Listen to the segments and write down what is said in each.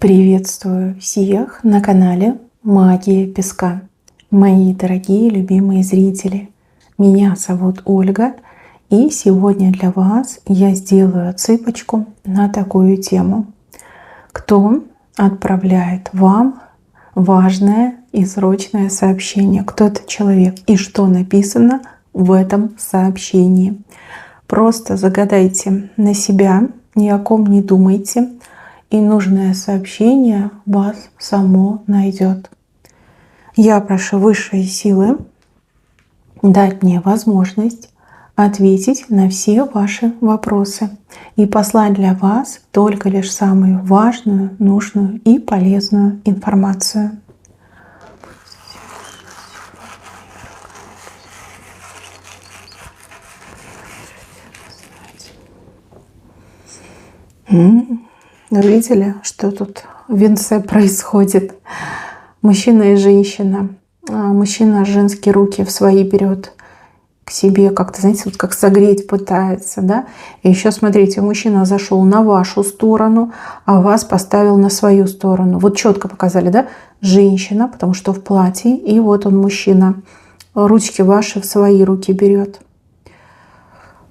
Приветствую всех на канале Магия Песка. Мои дорогие любимые зрители, меня зовут Ольга, и сегодня для вас я сделаю отсыпочку на такую тему. Кто отправляет вам важное и срочное сообщение? Кто этот человек и что написано в этом сообщении? Просто загадайте на себя, ни о ком не думайте, и нужное сообщение вас само найдет. Я прошу высшие силы дать мне возможность ответить на все ваши вопросы и послать для вас только лишь самую важную, нужную и полезную информацию. Видели, что тут в венце происходит? Мужчина и женщина. Мужчина женские руки в свои берет к себе, как-то, знаете, вот как согреть пытается, да? И еще смотрите, мужчина зашел на вашу сторону, а вас поставил на свою сторону. Вот четко показали, да? Женщина, потому что в платье, и вот он, мужчина, ручки ваши в свои руки берет.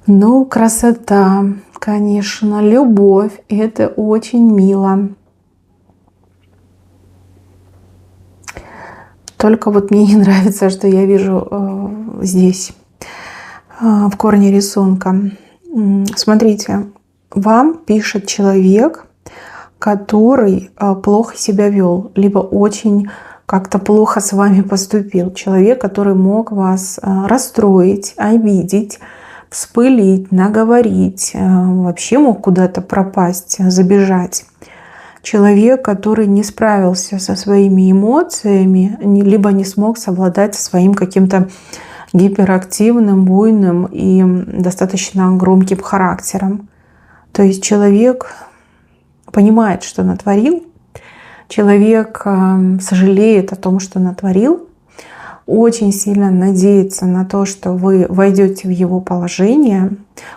Ну, красота, конечно, любовь, это очень мило. Только вот мне не нравится, что я вижу здесь, в корне рисунка. Смотрите, вам пишет человек, который плохо себя вел, либо очень как-то плохо с вами поступил. Человек, который мог вас расстроить, обидеть, вспылить, наговорить, вообще мог куда-то пропасть, забежать. Человек, который не справился со своими эмоциями, либо не смог совладать со своим каким-то гиперактивным, буйным и достаточно громким характером. То есть человек понимает, что натворил, человек сожалеет о том, что натворил, очень сильно надеется на то, что вы войдете в его положение,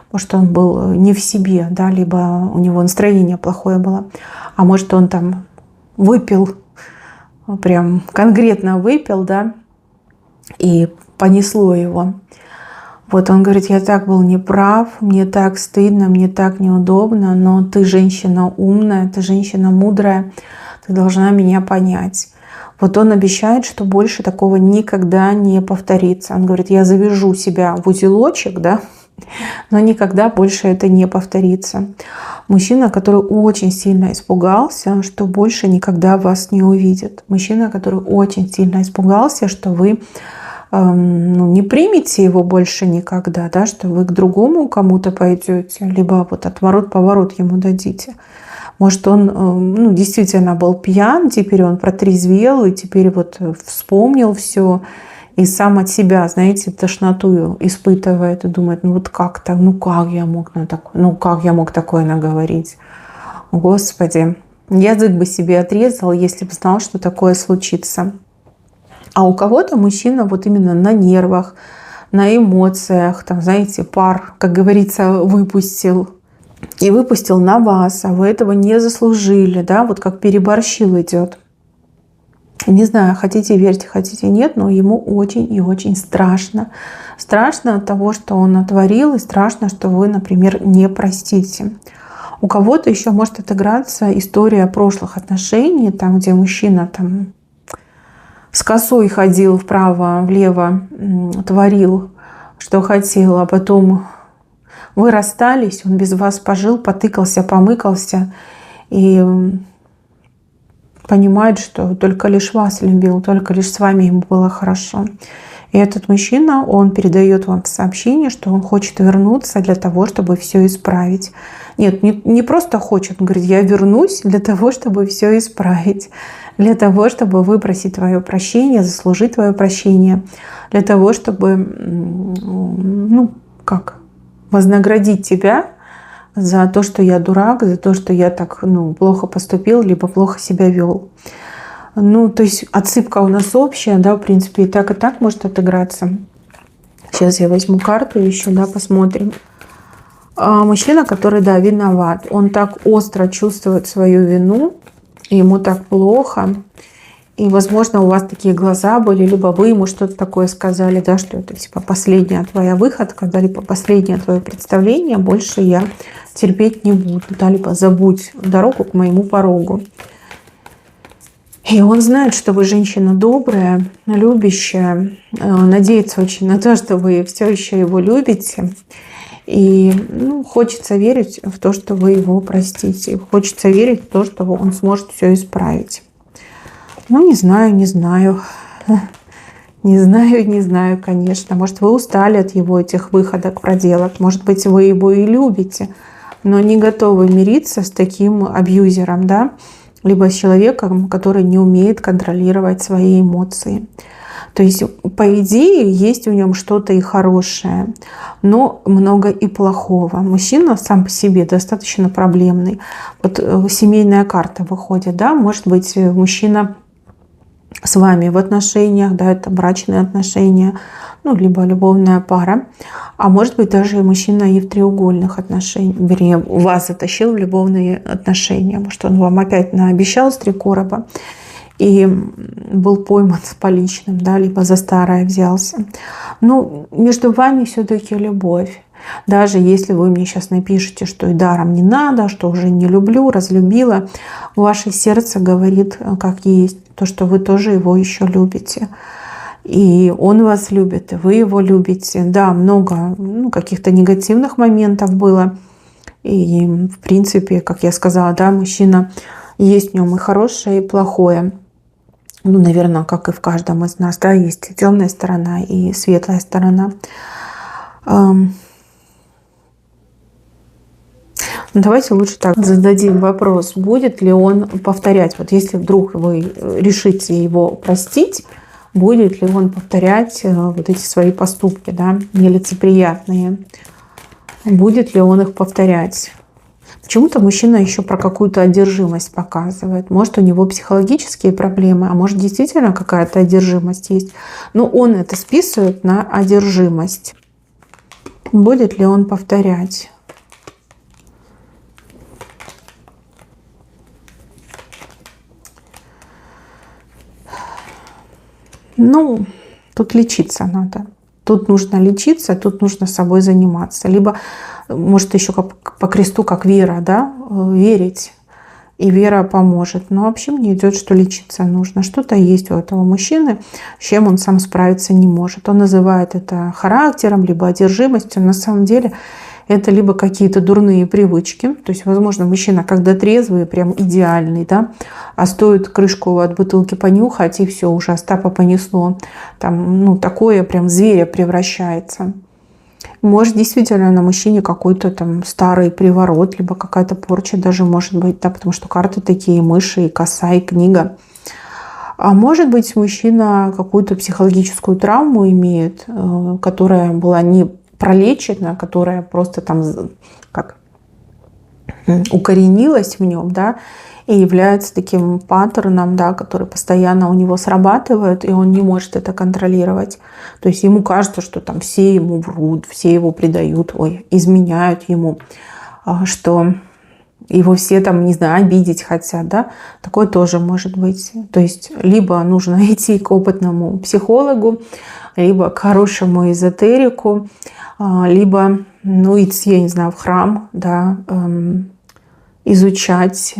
потому что он был не в себе, да, либо у него настроение плохое было, а может он там выпил, прям конкретно выпил, да, и понесло его. Вот он говорит: я так был неправ, мне так стыдно, мне так неудобно, но ты женщина умная, ты женщина мудрая, ты должна меня понять. Вот он обещает, что больше такого никогда не повторится. Он говорит: я завяжу себя в узелочек, да, но никогда больше это не повторится. Мужчина, который очень сильно испугался, что больше никогда вас не увидит. Мужчина, который очень сильно испугался, что вы не примете его больше никогда, да, что вы к другому кому-то пойдете, либо вот отворот-поворот ему дадите. Может, он действительно был пьян, теперь он протрезвел, и теперь вот вспомнил все, и сам от себя, знаете, тошноту испытывает и думает: ну вот как-то, как я мог такое наговорить? Господи, язык бы себе отрезал, если бы знал, что такое случится. А у кого-то мужчина вот именно на нервах, на эмоциях, там, знаете, пар, как говорится, выпустил. И выпустил на вас, а вы этого не заслужили, да, вот как переборщил идет. Не знаю, хотите верьте, хотите нет, но ему очень и очень страшно. Страшно от того, что он натворил, и страшно, что вы, например, не простите. У кого-то еще может отыграться история прошлых отношений, там, где мужчина там с косой ходил вправо-влево, творил, что хотел, а потом вы расстались, он без вас пожил, потыкался, помыкался и понимает, что только лишь вас любил, только лишь с вами ему было хорошо. И этот мужчина, он передает вам сообщение, что он хочет вернуться для того, чтобы все исправить. Нет, не просто хочет, он говорит: я вернусь для того, чтобы все исправить, для того, чтобы выпросить твое прощение, заслужить твое прощение, для того, чтобы, вознаградить тебя за то, что я дурак, за то, что я так плохо поступил, либо плохо себя вел. То есть отсыпка у нас общая, да, в принципе, и так может отыграться. Сейчас я возьму карту еще, да, посмотрим. Мужчина, который, да, виноват, он так остро чувствует свою вину, ему так плохо. И, возможно, у вас такие глаза были, либо вы ему что-то такое сказали, да, что это типа последняя твоя выходка, да, либо последнее твое представление, больше я терпеть не буду, да, либо забудь дорогу к моему порогу. И он знает, что вы женщина добрая, любящая, надеется очень на то, что вы все еще его любите. И хочется верить в то, что вы его простите. Хочется верить в то, что он сможет все исправить. Не знаю. Не знаю, конечно. Может, вы устали от его этих выходок, проделок. Может быть, вы его и любите, но не готовы мириться с таким абьюзером, да? Либо с человеком, который не умеет контролировать свои эмоции. То есть, по идее, есть в нем что-то и хорошее, но много и плохого. Мужчина сам по себе достаточно проблемный. Вот семейная карта выходит, да? Может быть, мужчина с вами в отношениях, да, это брачные отношения, либо любовная пара. А может быть, даже мужчина и в треугольных отношениях, вернее, вас затащил в любовные отношения. Может, он вам опять наобещал с 3 короба и был пойман с поличным, да, либо за старое взялся. Между вами все-таки любовь. Даже если вы мне сейчас напишете, что и даром не надо, что уже не люблю, разлюбила, ваше сердце говорит как есть, то, что вы тоже его еще любите. И он вас любит, и вы его любите. Да, много каких-то негативных моментов было. И, в принципе, как я сказала, да, мужчина, есть в нем и хорошее, и плохое. Наверное, как и в каждом из нас, да, есть и темная сторона, и светлая сторона. Давайте лучше так зададим вопрос, будет ли он повторять. Вот если вдруг вы решите его простить, будет ли он повторять вот эти свои поступки, да, нелицеприятные. Будет ли он их повторять? Почему-то мужчина еще про какую-то одержимость показывает. Может, у него психологические проблемы, а может, действительно какая-то одержимость есть. Но он это списывает на одержимость. Будет ли он повторять? Тут лечиться надо. Тут нужно лечиться, тут нужно собой заниматься. Либо, может, еще по кресту, как вера, да, верить. И вера поможет. Но вообще мне идет, что лечиться нужно. Что-то есть у этого мужчины, с чем он сам справиться не может. Он называет это характером, либо одержимостью. На самом деле это либо какие-то дурные привычки. То есть, возможно, мужчина, когда трезвый, прям идеальный, да, а стоит крышку от бутылки понюхать, и все, уже Остапа понесло. Там, такое прям зверя превращается. Может, действительно на мужчине какой-то там старый приворот, либо какая-то порча даже может быть, да, потому что карты такие, мыши, и коса, и книга. А может быть, мужчина какую-то психологическую травму имеет, которая была не пролечена, которая просто там как укоренилась в нем, да, и является таким паттерном, да, который постоянно у него срабатывает, и он не может это контролировать. То есть ему кажется, что там все ему врут, все его предают, изменяют ему, что его все там, не знаю, обидеть хотят, да, такое тоже может быть. То есть либо нужно идти к опытному психологу, либо к хорошему эзотерику, либо, идти, я не знаю, в храм, да, изучать,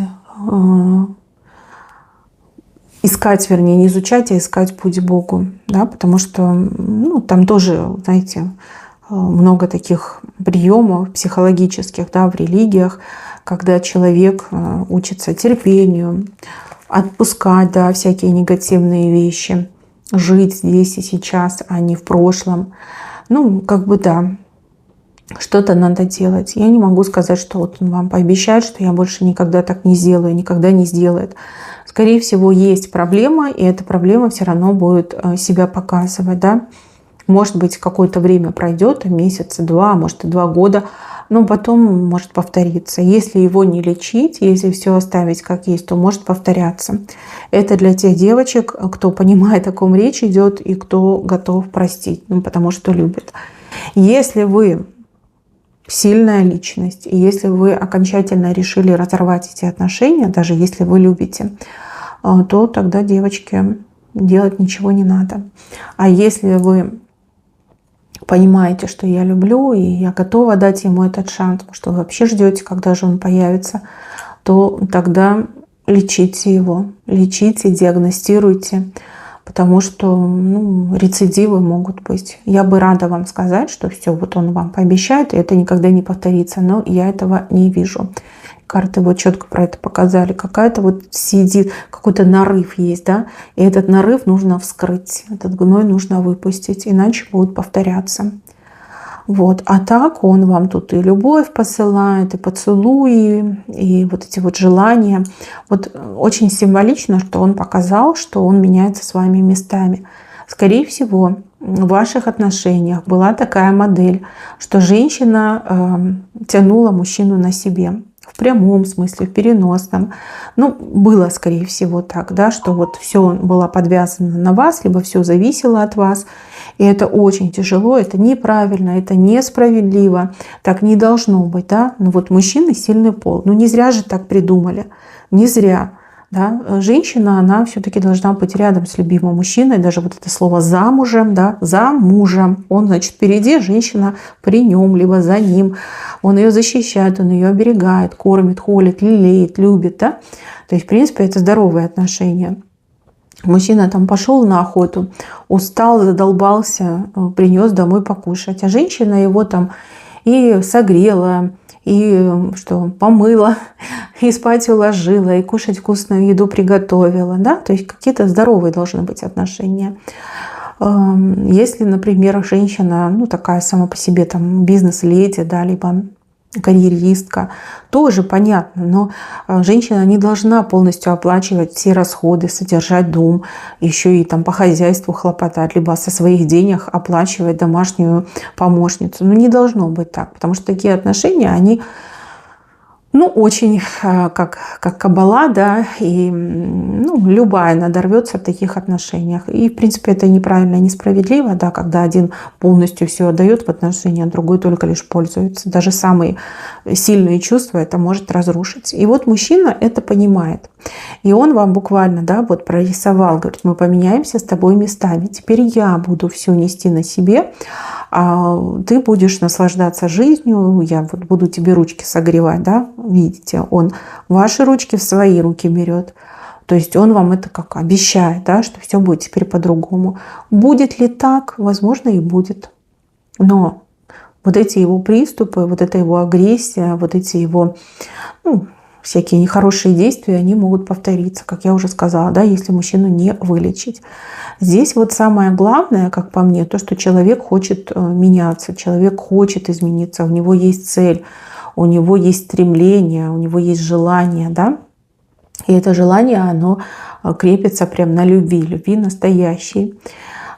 искать, вернее, не изучать, а искать путь к Богу, да, потому что, там тоже, знаете, много таких приемов психологических, да, в религиях, когда человек учится терпению, отпускать, да, всякие негативные вещи, жить здесь и сейчас, а не в прошлом. Да, что-то надо делать. Я не могу сказать, что вот он вам пообещает, что я больше никогда так не сделаю, никогда не сделает. Скорее всего, есть проблема, и эта проблема все равно будет себя показывать, да. Может быть, какое-то время пройдет, месяца, 2, может и 2 года, но потом может повториться. Если его не лечить, если все оставить как есть, то может повторяться. Это для тех девочек, кто понимает, о ком речь идет, и кто готов простить, потому что любит. Если вы сильная личность. И если вы окончательно решили разорвать эти отношения, даже если вы любите, то тогда, девочки, делать ничего не надо. А если вы понимаете, что я люблю, и я готова дать ему этот шанс, потому что вы вообще ждете, когда же он появится, то тогда лечите его, лечите, диагностируйте, потому что рецидивы могут быть. Я бы рада вам сказать, что все, вот он вам пообещает, и это никогда не повторится, но я этого не вижу. Карты вот четко про это показали. Какая-то вот сидит, какой-то нарыв есть, да, и этот нарыв нужно вскрыть, этот гной нужно выпустить, иначе будут повторяться. Вот. А так он вам тут и любовь посылает, и поцелуи, и вот эти вот желания. Вот очень символично, что он показал, что он меняется с вами местами. Скорее всего, в ваших отношениях была такая модель, что женщина тянула мужчину на себе. В прямом смысле, в переносном. Было, скорее всего, так, да, что вот все было подвязано на вас, либо все зависело от вас. И это очень тяжело, это неправильно, это несправедливо. Так не должно быть, да. Но вот мужчина сильный пол. Не зря же так придумали. Не зря. Да? Женщина, она все-таки должна быть рядом с любимым мужчиной. Даже вот это слово «замужем», да, «за мужем». Он, значит, впереди, женщина при нем, либо за ним. Он ее защищает, он ее оберегает, кормит, холит, лелеет, любит. Да? То есть, в принципе, это здоровые отношения. Мужчина там пошел на охоту, устал, задолбался, принес домой покушать. А женщина его там и согрела, и что, помыла, и спать уложила, и кушать вкусную еду приготовила. Да? То есть какие-то здоровые должны быть отношения. Если, например, женщина, такая сама по себе там бизнес-леди, да, либо карьеристка, тоже понятно, но женщина не должна полностью оплачивать все расходы, содержать дом, еще и там по хозяйству хлопотать, либо со своих денег оплачивать домашнюю помощницу. Не должно быть так, потому что такие отношения, они очень как кабала, да, и любая надорвется в таких отношениях. И, в принципе, это неправильно, несправедливо, да, когда один полностью все отдает в отношения, а другой только лишь пользуется. Даже самые сильные чувства это может разрушить. И вот мужчина это понимает. И он вам буквально, да, вот прорисовал, говорит, мы поменяемся с тобой местами. Теперь я буду все нести на себе, а ты будешь наслаждаться жизнью, я вот буду тебе ручки согревать, да, видите, он ваши ручки в свои руки берет. То есть он вам это как обещает, да, что все будет теперь по-другому. Будет ли так? Возможно, и будет. Но вот эти его приступы, вот эта его агрессия, вот эти его всякие нехорошие действия, они могут повториться, как я уже сказала, да, если мужчину не вылечить. Здесь вот самое главное, как по мне, то, что человек хочет меняться, человек хочет измениться, у него есть цель, у него есть стремление, у него есть желание, да. И это желание, оно крепится прям на любви настоящей.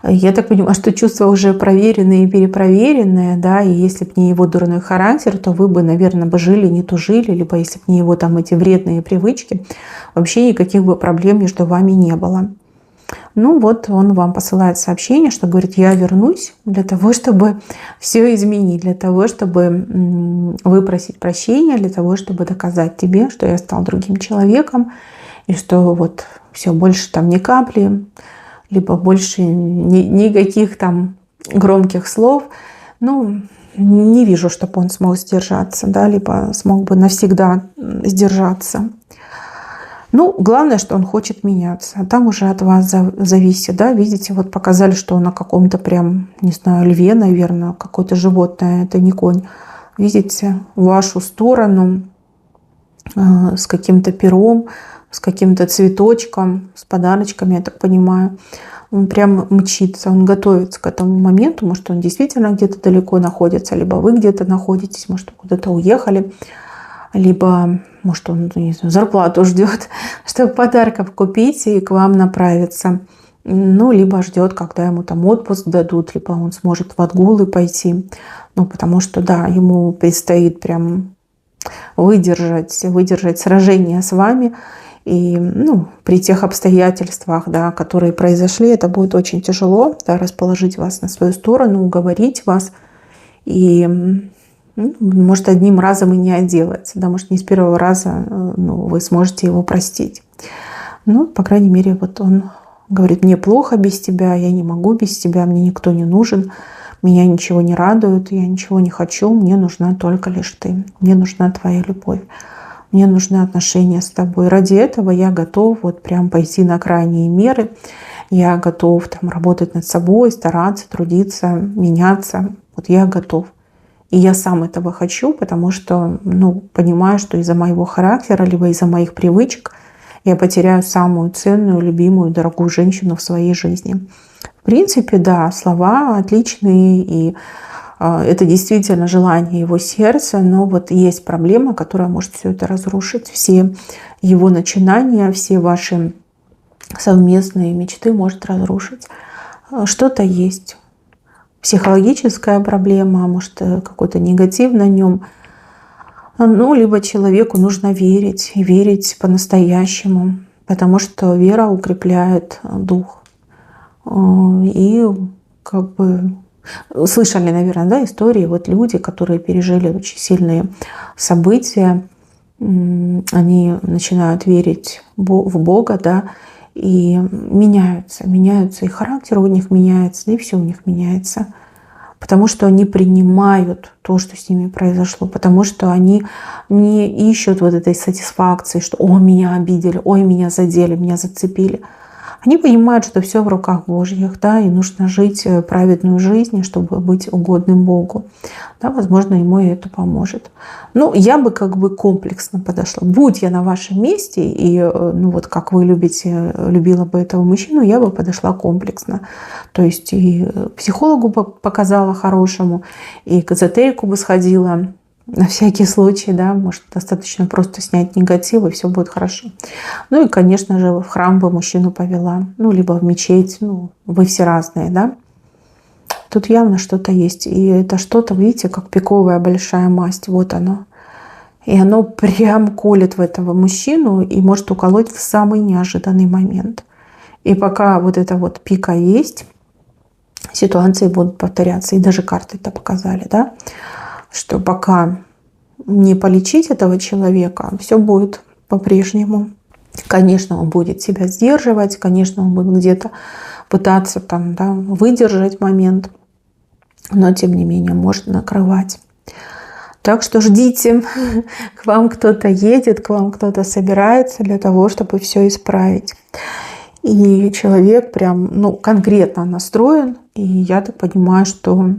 Я так понимаю, что чувства уже проверенные и перепроверенные, да, и если бы не его дурной характер, то вы бы, наверное, жили, не тужили, либо если бы не его там эти вредные привычки, вообще никаких бы проблем между вами не было. Вот он вам посылает сообщение, что говорит, я вернусь для того, чтобы все изменить, для того, чтобы выпросить прощения, для того, чтобы доказать тебе, что я стал другим человеком, и что вот все, больше там ни капли, либо больше никаких там громких слов. Не вижу, чтобы он смог сдержаться, да, либо смог бы навсегда сдержаться. Главное, что он хочет меняться. А там уже от вас зависит, да. Видите, вот показали, что он на каком-то прям, не знаю, льве, наверное, какое-то животное, это не конь. Видите, в вашу сторону с каким-то пером, с каким-то цветочком, с подарочками, я так понимаю. Он прям мчится, он готовится к этому моменту. Может, он действительно где-то далеко находится, либо вы где-то находитесь, может, куда-то уехали, либо, может, он, не знаю, зарплату ждет, чтобы подарков купить и к вам направиться. Либо ждет, когда ему там отпуск дадут, либо он сможет в отгулы пойти. Потому что, да, ему предстоит прям выдержать сражение с вами. И при тех обстоятельствах, да, которые произошли, это будет очень тяжело, да, расположить вас на свою сторону, уговорить вас. И Может, одним разом и не отделается, да, может, не с первого раза вы сможете его простить. Ну, по крайней мере, вот он говорит: мне плохо без тебя, я не могу без тебя, мне никто не нужен, меня ничего не радует, я ничего не хочу, мне нужна только лишь ты, мне нужна твоя любовь, мне нужны отношения с тобой. Ради этого я готов вот прям пойти на крайние меры, я готов там работать над собой, стараться, трудиться, меняться. Вот я готов. И я сам этого хочу, потому что понимаю, что из-за моего характера, либо из-за моих привычек я потеряю самую ценную, любимую, дорогую женщину в своей жизни. В принципе, да, слова отличные, и это действительно желание его сердца, но вот есть проблема, которая может все это разрушить. Все его начинания, все ваши совместные мечты может разрушить. Что-то есть. Психологическая проблема, может, какой-то негатив на нем. Либо человеку нужно верить, и верить по-настоящему, потому что вера укрепляет дух. И слышали, наверное, да, истории, вот люди, которые пережили очень сильные события, они начинают верить в Бога, да, и меняются, и характер у них меняется, и все у них меняется. Потому что они принимают то, что с ними произошло, потому что они не ищут вот этой сатисфакции, что «О, меня обидели, ой, меня задели, меня зацепили». Они понимают, что все в руках Божьих, да, и нужно жить праведную жизнь, чтобы быть угодным Богу. Да, возможно, ему и это поможет. Я бы комплексно подошла. Будь я на вашем месте, и как вы любила бы этого мужчину, я бы подошла комплексно. То есть и психологу бы показала хорошему, и к эзотерику бы сходила, на всякий случай, да, может, достаточно просто снять негатив, и все будет хорошо. И, конечно же, в храм бы мужчину повела, либо в мечеть, вы все разные, да. Тут явно что-то есть, и это что-то, видите, как пиковая большая масть, вот оно. И оно прям колет в этого мужчину и может уколоть в самый неожиданный момент. И пока вот эта вот пика есть, ситуации будут повторяться, и даже карты это показали, да, что пока не полечить этого человека, все будет по-прежнему. Конечно, он будет себя сдерживать, конечно, он будет где-то пытаться выдержать момент, но тем не менее может накрывать. Так что ждите, к вам кто-то едет, к вам кто-то собирается для того, чтобы все исправить. И человек прям конкретно настроен, и я так понимаю, что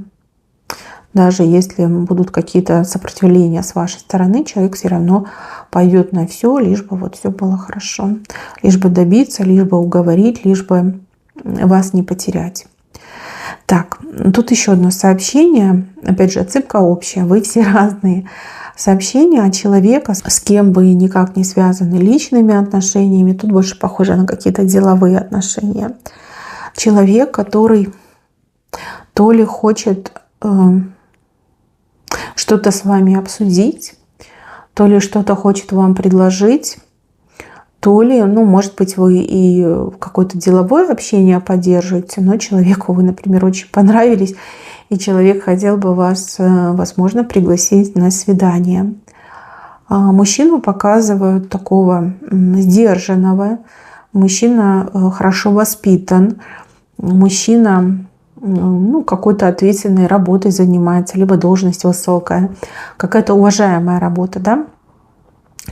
даже если будут какие-то сопротивления с вашей стороны, человек все равно пойдет на все, лишь бы вот все было хорошо. Лишь бы добиться, лишь бы уговорить, лишь бы вас не потерять. Так, тут еще одно сообщение. Опять же, отсылка общая. Вы все разные. Сообщение от человека, с кем вы никак не связаны личными отношениями. Тут больше похоже на какие-то деловые отношения. Человек, который то ли хочет что-то с вами обсудить, то ли что-то хочет вам предложить, то ли, может быть, вы и какое-то деловое общение поддерживаете, но человеку вы, например, очень понравились, и человек хотел бы вас, возможно, пригласить на свидание. Мужчину показывают такого сдержанного, мужчина хорошо воспитан, мужчина какой-то ответственной работой занимается, либо должность высокая, какая-то уважаемая работа, да?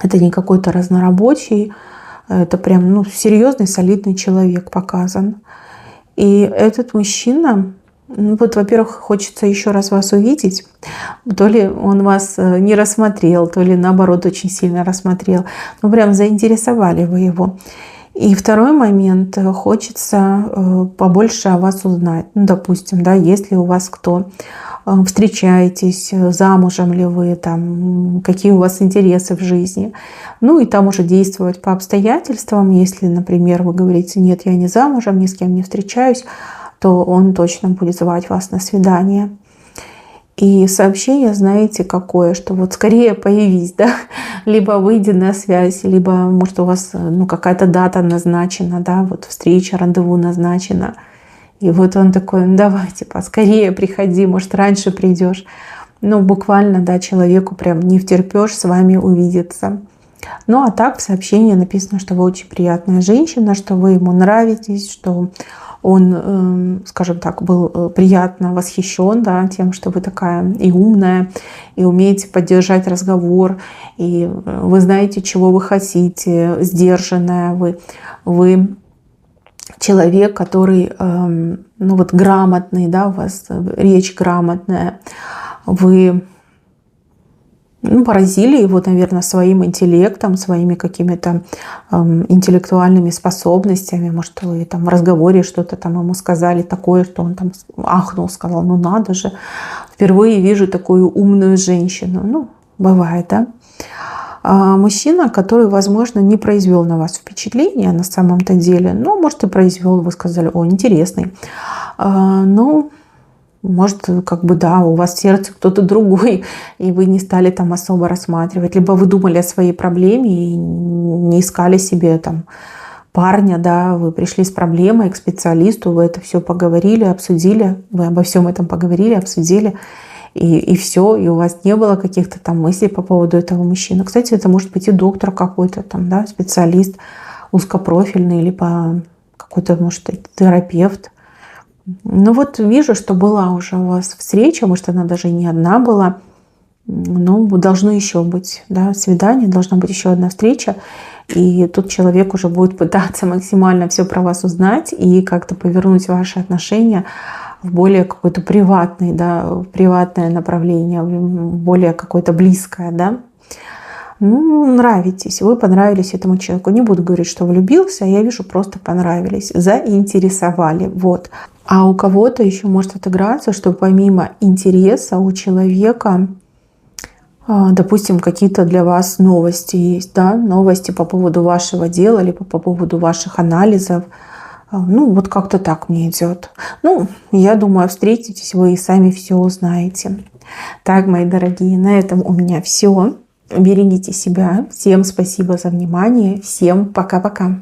Это не какой-то разнорабочий, это прям серьезный, солидный человек показан. И этот мужчина, во-первых, хочется еще раз вас увидеть, то ли он вас не рассмотрел, то ли наоборот очень сильно рассмотрел, прям заинтересовали вы его. И второй момент, хочется побольше о вас узнать. Допустим, да, если у вас кто, встречаетесь, замужем ли вы, какие у вас интересы в жизни. И там уже действовать по обстоятельствам. Если, например, вы говорите: нет, я не замужем, ни с кем не встречаюсь, то он точно будет звать вас на свидание. И сообщение, знаете, какое, что вот скорее появись, да, либо выйди на связь, либо, может, у вас какая-то дата назначена, да, вот встреча, рандеву назначена. И вот он такой: давай, скорее приходи, может, раньше придешь. Ну, буквально, да, человеку прям не втерпешь с вами увидеться. Ну, а так в сообщении написано, что вы очень приятная женщина, что вы ему нравитесь, что он, скажем так, был приятно восхищен, да, тем, что вы такая и умная, и умеете поддержать разговор, и вы знаете, чего вы хотите, сдержанная вы человек, который, ну вот, грамотный, да, у вас речь грамотная, вы, ну, поразили его, наверное, своим интеллектом, своими какими-то интеллектуальными способностями. Может, вы там в разговоре что-то там ему сказали такое, что он там ахнул, сказал, ну надо же, впервые вижу такую умную женщину. Ну, бывает, да. Мужчина, который, возможно, не произвел на вас впечатление на самом-то деле, но, может, и произвел, вы сказали, о, интересный. Ну, может, как бы, да, у вас в сердце кто-то другой, и вы не стали там особо рассматривать. Либо вы думали о своей проблеме и не искали себе там парня, да, вы пришли с проблемой к специалисту, вы это все поговорили, обсудили, вы обо всем этом поговорили, обсудили, и все, и у вас не было каких-то там мыслей по поводу этого мужчины. Кстати, это может быть и доктор какой-то там, да, специалист узкопрофильный, либо какой-то, может, терапевт. Ну вот вижу, что была уже у вас встреча, может, она даже и не одна была, но должно еще быть, да, свидание, должна быть еще одна встреча, и тут человек уже будет пытаться максимально все про вас узнать и как-то повернуть ваши отношения в более какое-то приватное, да, в приватное направление, в более какое-то близкое, да. Ну, нравитесь, вы понравились этому человеку. Не буду говорить, что влюбился, я вижу, просто понравились, заинтересовали, вот. А у кого-то еще может отыграться, что помимо интереса у человека, допустим, какие-то для вас новости есть, да, новости по поводу вашего дела, либо по поводу ваших анализов. Ну, вот как-то так мне идет. Ну, я думаю, встретитесь вы и сами все узнаете. Так, мои дорогие, на этом у меня все. Берегите себя. Всем спасибо за внимание. Всем пока-пока.